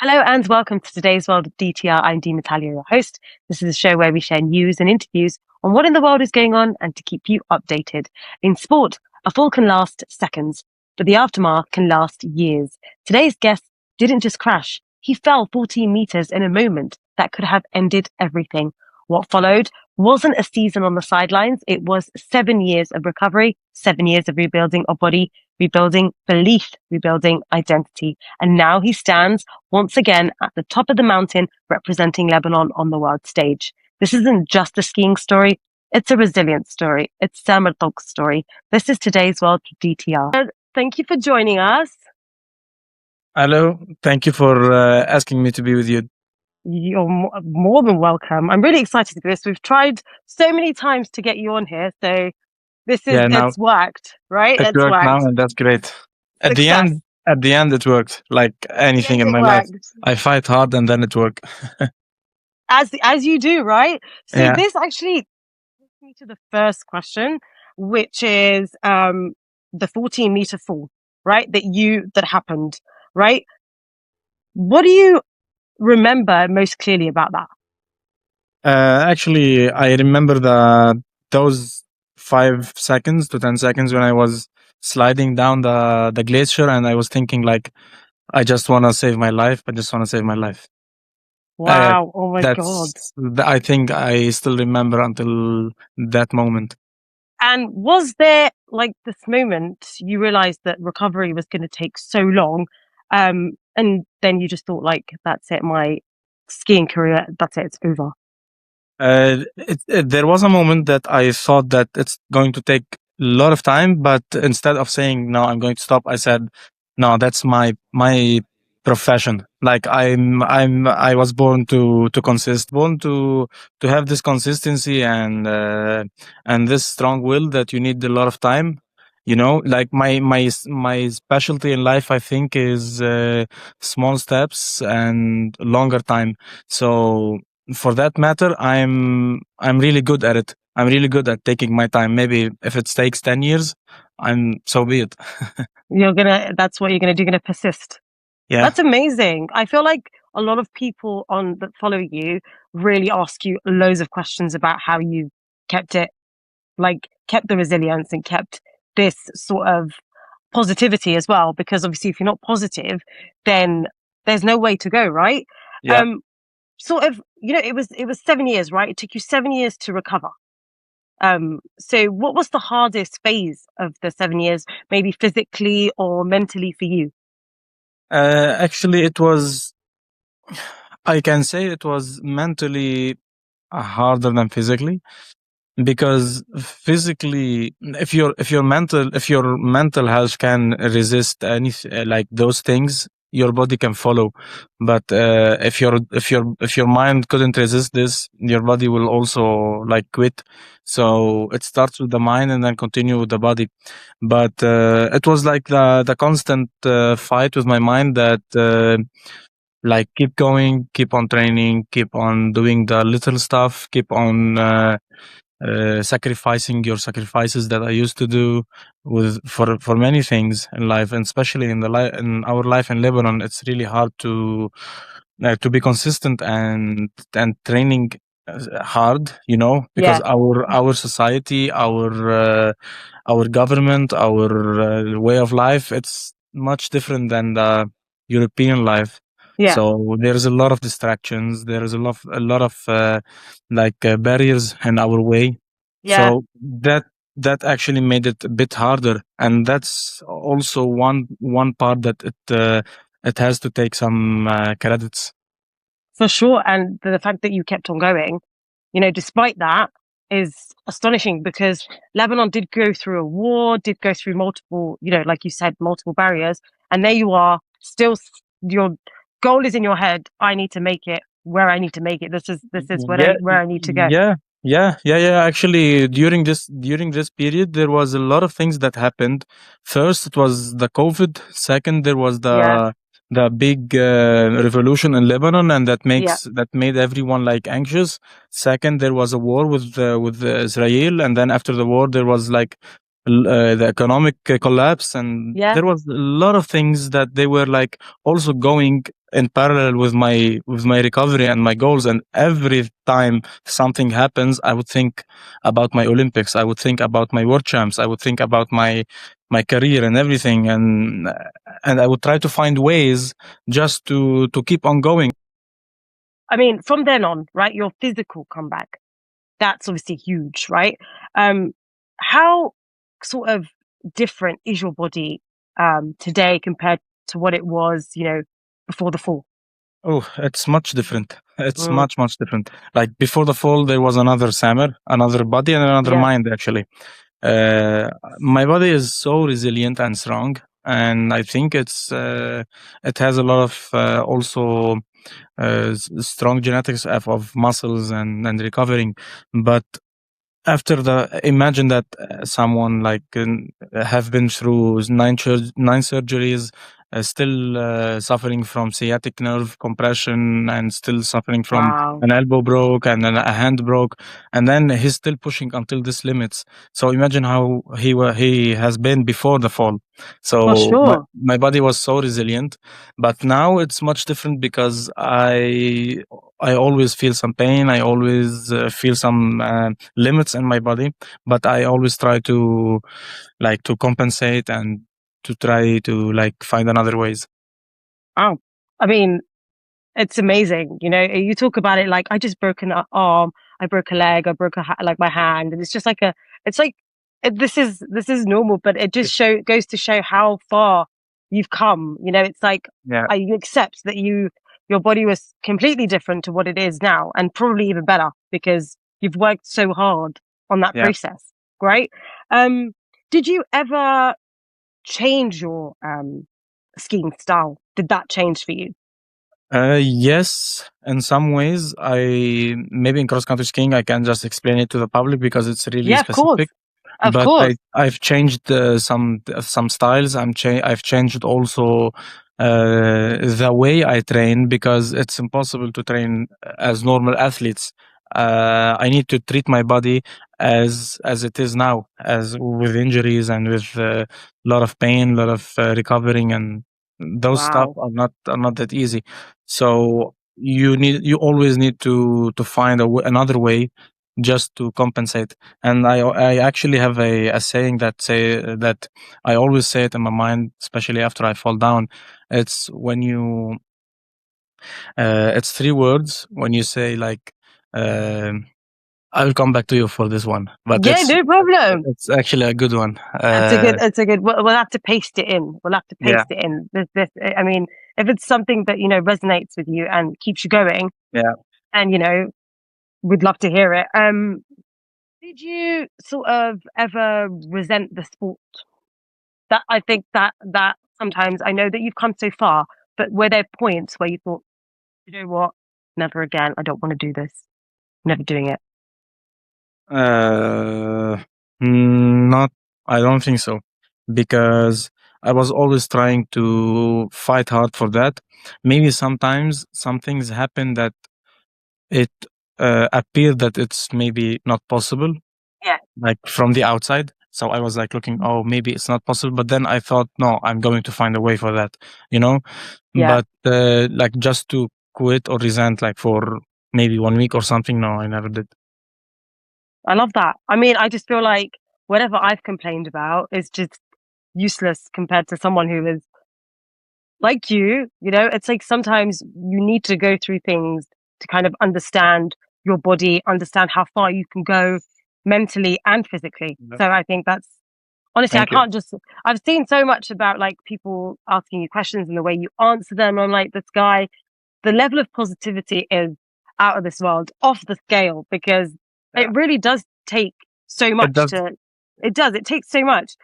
Hello and welcome to today's World of DTR. I'm Dee Natalia, your host. This is a show where we share news and interviews on what in the world is going on and to keep you updated. In sport, a fall can last seconds, but the aftermath can last years. Today's guest didn't just crash. He fell 14 meters in a moment that could have ended everything. What followed wasn't a season on the sidelines. It was 7 years of recovery, 7 years of rebuilding a body, rebuilding belief, rebuilding identity. And now he stands once again at the top of the mountain representing Lebanon on the world stage. This isn't just a skiing story. It's a resilience story. It's Samer Tawk's story. This is today's World DTR. Thank you for joining us. Hello. Thank you for asking me to be with you. You're more than welcome. I'm really excited for this. We've tried so many times to get you on here. So it's worked, right? It worked now, and that's great. At the end, it worked. Like anything in my life, I fight hard, and then it worked. as you do, right? So this actually takes me to the first question, which is the 14-meter fall, right? That happened, right? What do you remember most clearly about that? Actually, I remember those 5 seconds to 10 seconds when I was sliding down the glacier, and I was thinking like, I just want to save my life. I just want to save my life. Wow! Oh my God! I think I still remember until that moment. And was there like this moment you realized that recovery was going to take so long, and then you just thought like, that's it, my skiing career, that's it, it's over? There was a moment that I thought that it's going to take a lot of time, but instead of saying no, I'm going to stop, I said, no, that's my profession. Like I was born to have this consistency and this strong will that you need a lot of time. You know, like my specialty in life, I think, is small steps and longer time. So for that matter, I'm really good at it. I'm really good at taking my time. Maybe if it takes 10 years, so be it. That's what you're gonna do. You're gonna persist. Yeah. That's amazing. I feel like a lot of people that follow you really ask you loads of questions about how you kept the resilience and kept this sort of positivity as well. Because obviously, if you're not positive, then there's no way to go, right? Yeah. It was 7 years, right? It took you 7 years to recover. So what was the hardest phase of the 7 years, maybe physically or mentally for you? Actually, I can say it was mentally harder than physically, because physically, if your mental health can resist like those things, your body can follow. But if your mind couldn't resist this, your body will also like quit. So it starts with the mind and then continue with the body. But it was like the constant fight with my mind that like keep going, keep on training, keep on doing the little stuff, keep on sacrificing your sacrifices that I used to do for many things in life, and especially in our life in Lebanon. It's really hard to be consistent and training hard, you know, because our society, our government, our way of life, it's much different than the European life. Yeah. So there's a lot of distractions. There is a lot of barriers in our way. Yeah. So that actually made it a bit harder, and that's also one part that it has to take some credits. For sure, and the fact that you kept on going, despite that, is astonishing, because Lebanon did go through a war, did go through multiple, like you said, multiple barriers, and there you are, still your goal is in your head. I need to make it where I need to make it. This is where I need to go. Yeah. Actually, during this period, there was a lot of things that happened. First, it was the COVID. Second, there was the big revolution in Lebanon, and that made everyone like anxious. Second, there was a war with Israel, and then after the war, there was like the economic collapse, and there was a lot of things that they were like also going in parallel with my recovery and my goals. And every time something happens, I would think about my Olympics. I would think about my world champs. I would think about my career and everything, and I would try to find ways just to keep on going. I mean, from then on, right, your physical comeback, that's obviously huge, right? How sort of different is your body today compared to what it was, before the fall? Oh, it's much different. It's Mm, much different. Like before the fall, there was another Samer, another body, and another yeah. mind. Actually, uh, my body is so resilient and strong, and I think it has a lot of also strong genetics of muscles and recovering. But after imagine that someone like have been through nine surgeries, still suffering from sciatic nerve compression, and still suffering from Wow. an elbow broke and then a hand broke, and then he's still pushing until this limits. So imagine how he has been before the fall. For So sure. my body was so resilient, but now it's much different because I always feel some pain. I always feel some limits in my body, but I always try to to compensate and to try to find another ways. Wow. I mean, it's amazing. You talk about it like I just broke an arm, I broke a leg, I broke like my hand, and it's just like it's like this is normal, but it just goes to show how far you've come. It's like Yeah, I accept that your body was completely different to what it is now, and probably even better because you've worked so hard on that yeah. process. Right? Um, did you ever change your skiing style? Did that change for you? Yes, in some ways. I maybe in cross country skiing I can just explain it to the public because it's really Yeah, of course. specific. Of But course. I've changed some styles. I've changed also the way I train because it's impossible to train as normal athletes. I need to treat my body as it is now, as with injuries and with a lot of pain, a lot of recovering, and those stuff Wow. are not that easy. So you always need to find another way just to compensate. And I actually have a saying that I always say it in my mind, especially after I fall down. It's when you it's three words when you say um, I'll come back to you for this one, but Yeah, no problem. it's actually a good one. It's a good. We'll have to paste it in. We'll have to Yeah, paste it in. I mean, if it's something that resonates with you and keeps you going, yeah. and we'd love to hear it. Did you sort of ever resent the sport? That I think that sometimes I know that you've come so far, but were there points where you thought, you know what, never again. I don't want to do this. Never doing it. Uh, Not, I don't think so, because I was always trying to fight hard for that. Maybe sometimes some things happen that it appeared that it's maybe not possible, Yeah. like from the outside. So I was like looking, oh, maybe it's not possible. But then I thought, no, I'm going to find a way for that, you know. Yeah. But like just to quit or resent, like for maybe 1 week or something, no, I never did. I love that. I mean, I just feel like whatever I've complained about is just useless compared to someone who is like it's like sometimes you need to go through things to kind of understand your body, understand how far you can go mentally and physically. Yeah. So I think that's honestly, I Thank you. can't just, I've seen so much about like people asking you questions and the way you answer them. I'm like, this guy, the level of positivity is out of this world, off the scale, because Yeah. it really does take so It much does. it takes so much.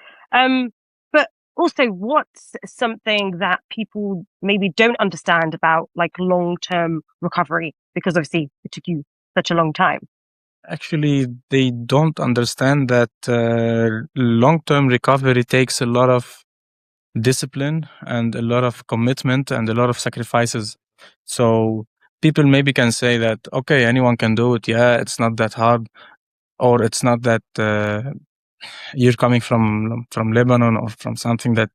But also, what's something that people maybe don't understand about like long-term recovery? Because obviously it took you such a long time. Actually, they don't understand that long-term recovery takes a lot of discipline and a lot of commitment and a lot of sacrifices. So people maybe can say that, okay, anyone can do it. Yeah, it's not that hard, or it's not that you're coming from Lebanon or from something that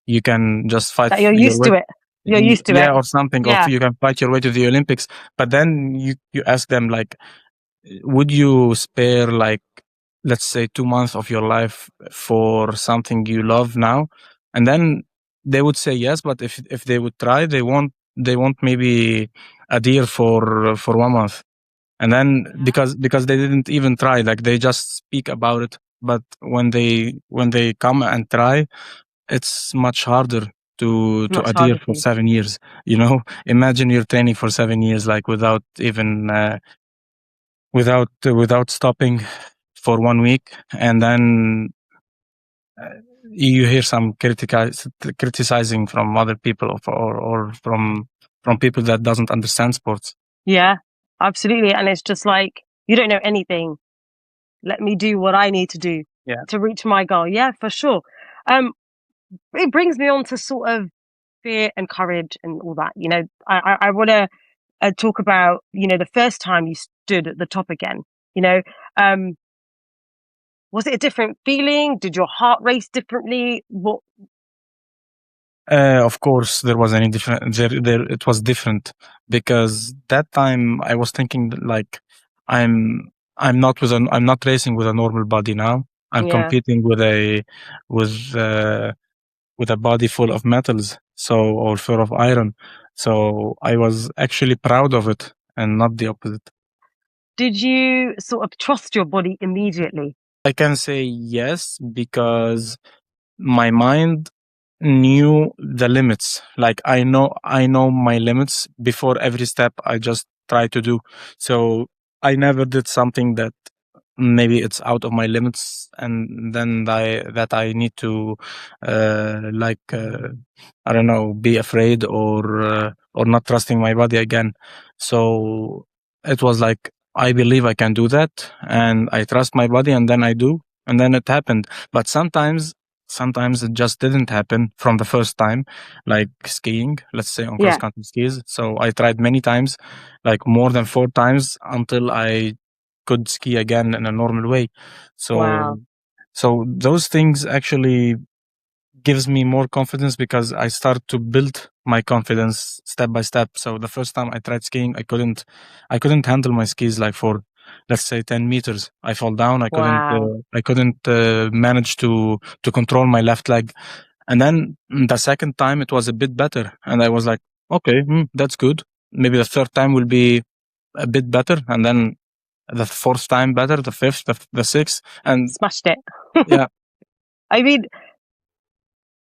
you can just fight That you're your used way. to it. You're used to yeah, it. or something, or Yeah. you can fight your way to the Olympics. But then you ask them like, would you spare like, let's say, 2 months of your life for something you love now? And then they would say yes, but if they would try, they won't maybe adhere for 1 month. And then because they didn't even try, like they just speak about it. But when they come and try, it's much harder to Much adhere harder for for you. 7 years. Imagine you're training for 7 years, like without even without stopping for 1 week, and then uh, you hear some criticizing from other people, or from people that doesn't understand sports. Yeah, absolutely. And it's just like, you don't know anything. Let me do what I need to do Yeah. to reach my goal. Yeah, for sure. Um, it brings me on to sort of fear and courage and all that. I want to talk about, the first time you stood at the top again. You know, um, was it a different feeling? Did your heart race differently? What? Of course, there was any different. There it was different because that time I was thinking that, like, I'm not racing with a normal body now. I'm Yeah, competing with uh, with a body full of metals, or full of iron. So I was actually proud of it, and not the opposite. did you sort of trust your body immediately? I can say yes because my mind knew the limits. Like I know my limits before every step I just try to do. So I never did something that maybe it's out of my limits, and then I need to like I don't know, be afraid, or not trusting my body again. So it was like, I believe I can do that, and I trust my body, and then I do, and then it happened. But sometimes it just didn't happen from the first time, like skiing, let's say on cross Yeah. country skis. So I tried many times, like more than 4 times, until I could ski again in a normal way. Wow. So those things actually gives me more confidence, because I start to build my confidence step by step. So the first time I tried skiing, I couldn't handle my skis, like for, let's say, 10 meters. I fall down. Wow. I couldn't manage to control my left leg. And then the second time it was a bit better, and I was like, okay, that's good. Maybe the third time will be a bit better, and then the fourth time better, the fifth, the sixth, and Smashed it. yeah. I mean,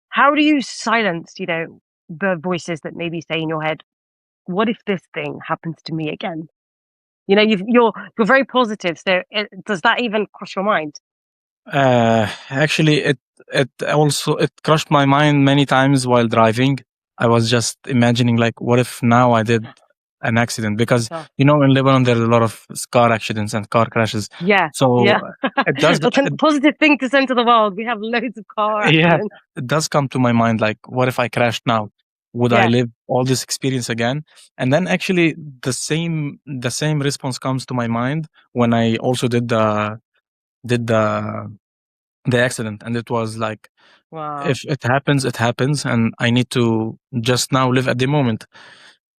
how do you silence, the voices that maybe say in your head, what if this thing happens to me again? You're very positive. So does that even cross your mind? Actually, it crushed my mind many times while driving. I was just imagining, like, what if now I did an accident? Because So, in Lebanon there's a lot of car accidents and car crashes. yeah. So Yeah. it does, That's a positive thing to send to the world. We have loads of car yeah, accidents. it does come to my mind, like, what if I crashed now? Would I Yeah. live all this experience again? And then actually the same response comes to my mind when I also did the accident, and it was like, Wow. if it happens, it happens, and I need to just now live at the moment.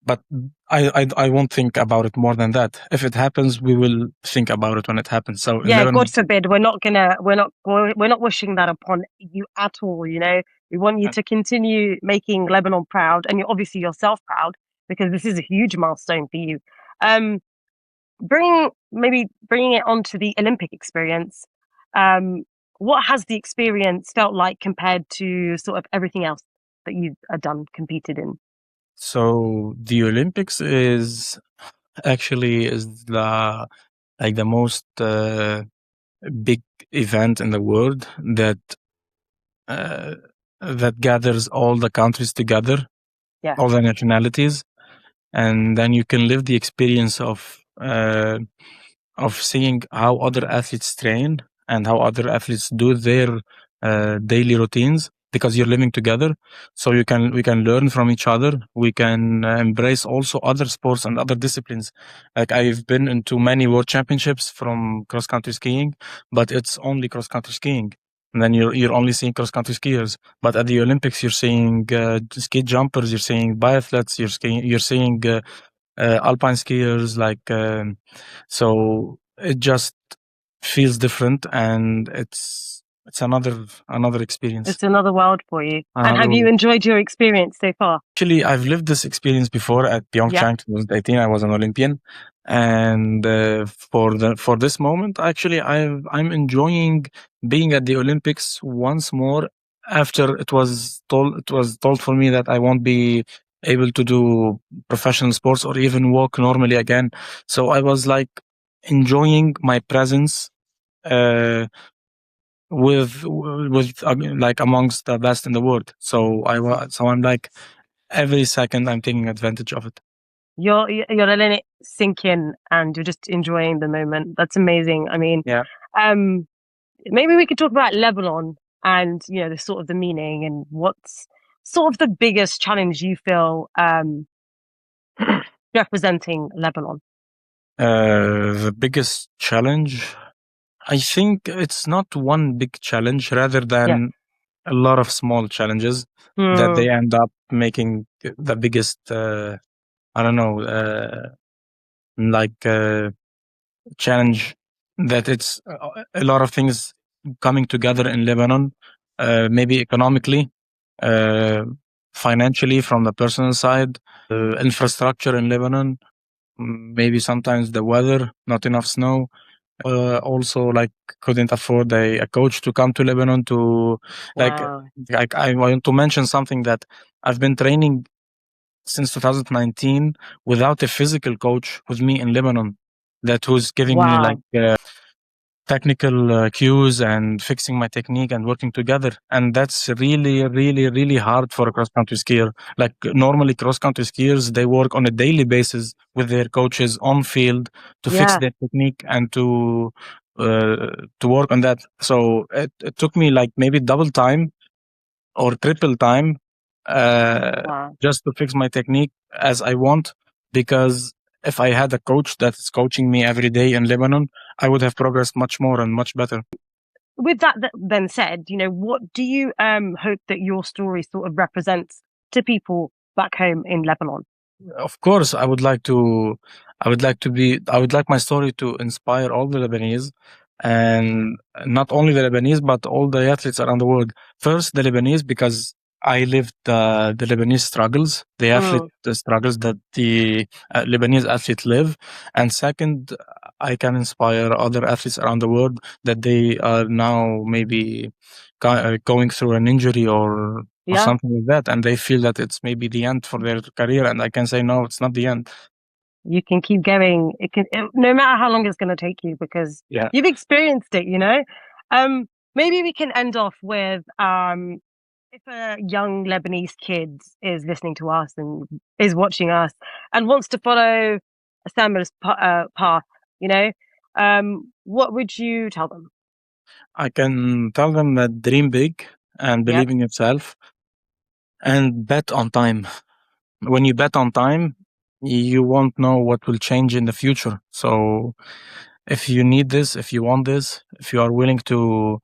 But I won't think about it more than that. If it happens, we will think about it when it happens. So in Yeah. God Lebanon, forbid. We're not wishing that upon you at all. We want you to continue making Lebanon proud, and you're obviously yourself proud, because this is a huge milestone for you. Um, bringing it on to the Olympic experience. Um, what has the experience felt like compared to sort of everything else that you've done, competed in? so the Olympics is the most big event in the world uh, that gathers all the countries together, Yeah. all the nationalities, and then you can live the experience of seeing how other athletes train, and how other athletes do their daily routines, because you're living together. So we can learn from each other. We can embrace also other sports and other disciplines. Like, I've been into many world championships from cross country skiing, but it's only cross country skiing. And then you're only seeing cross country skiers. But at the Olympics, you're seeing ski jumpers, you're seeing biathletes, you're seeing alpine skiers. So it just feels different, and it's another experience. It's another world for you. And Another have you enjoyed your experience so far? Actually, I've lived this experience before at Yeah. Pyeongchang 2018. I was an Olympian, and for this moment, actually, I'm enjoying being at the Olympics once more. After it was told for me that I won't be able to do professional sports or even walk normally again. So I was like enjoying my presence uh, with like amongst the best in the world. So I'm like every second I'm taking advantage of it. You're letting it sink in and you're just enjoying the moment. That's amazing. I mean, Yeah. maybe we could talk about Lebanon and the sort of the meaning and what's sort of the biggest challenge you feel representing Lebanon. The biggest challenge, I think it's not one big challenge rather Yeah. than a lot of small challenges that they end up making the biggest, I don't know, challenge, that it's a lot of things coming together in Lebanon, maybe economically, financially from the personal side, infrastructure in Lebanon, maybe sometimes the weather, not enough snow. Also, like, couldn't afford a coach to come to Lebanon to Wow. like I want to mention something that I've been training since 2019 without a physical coach with me in Lebanon, that who's giving me Wow. technical cues and fixing my technique and working together. And that's really, really, really hard for a cross country skier. Like, normally cross country skiers, they work on a daily basis with their coaches on field to fix Yeah. their technique and to work on that. So it took me like maybe double time or triple time Wow. just to fix my technique as I want. Because if I had a coach that is coaching me every day in Lebanon, I would have progressed much more and much better. With that then said, what do you hope that your story sort of represents to people back home in Lebanon? Of course, I would like my story to inspire all the Lebanese, and not only the Lebanese, but all the athletes around the world. First, the Lebanese, because I lived the Lebanese struggles, the struggles that the Lebanese athletes live. And second, I can inspire other athletes around the world that they are now maybe going through an injury or Yeah. something like that, and they feel that it's maybe the end for their career, and I can say no, it's not the end. You can keep going. No matter how long it's going to take you, because Yeah. you've experienced it. Maybe we can end off with if a young Lebanese kid is listening to us and is watching us and wants to follow Samer's path, what would you tell them? I can tell them that dream big and Yeah. believe in yourself and bet on time. When you bet on time, you won't know what will change in the future. So if you need this, if you want this, if you are willing to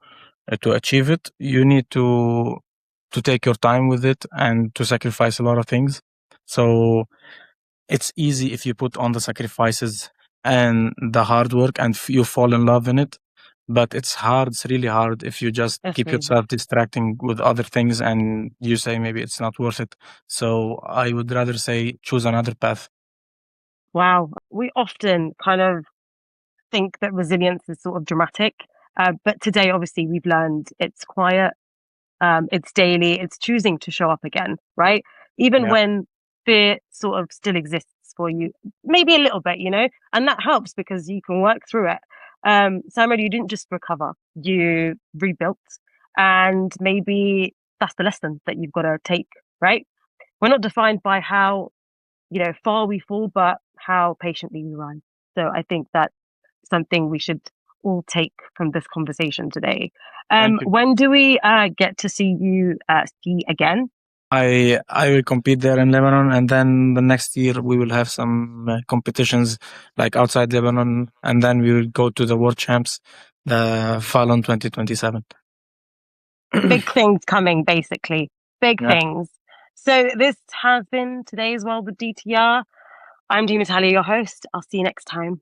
achieve it, you need to take your time with it and to sacrifice a lot of things. So it's easy if you put on the sacrifices and the hard work and you fall in love in it. But it's hard, it's really hard if you just That's keep really yourself distracting with other things and you say maybe it's not worth it. So I would rather say choose another path. Wow. We often kind of think that resilience is sort of dramatic, but today, obviously, we've learned it's quiet, it's daily, it's choosing to show up again, right? Even Yeah. when fear sort of still exists for you, maybe a little bit, and that helps because you can work through it. Samuel, you didn't just recover, you rebuilt, and maybe that's the lesson that you've got to take, right? We're not defined by how far we fall, but how patiently we run. So I think that's something we should all take from this conversation today. Thank you. When do we get to see you ski again? I will compete there in Lebanon, and then the next year we will have some competitions like outside Lebanon, and then we will go to the World Champs the fall on 2027. Big things coming, basically. Big Yeah. things. So this has been today's World with DTR. I'm Dee Natalia, your host. I'll see you next time.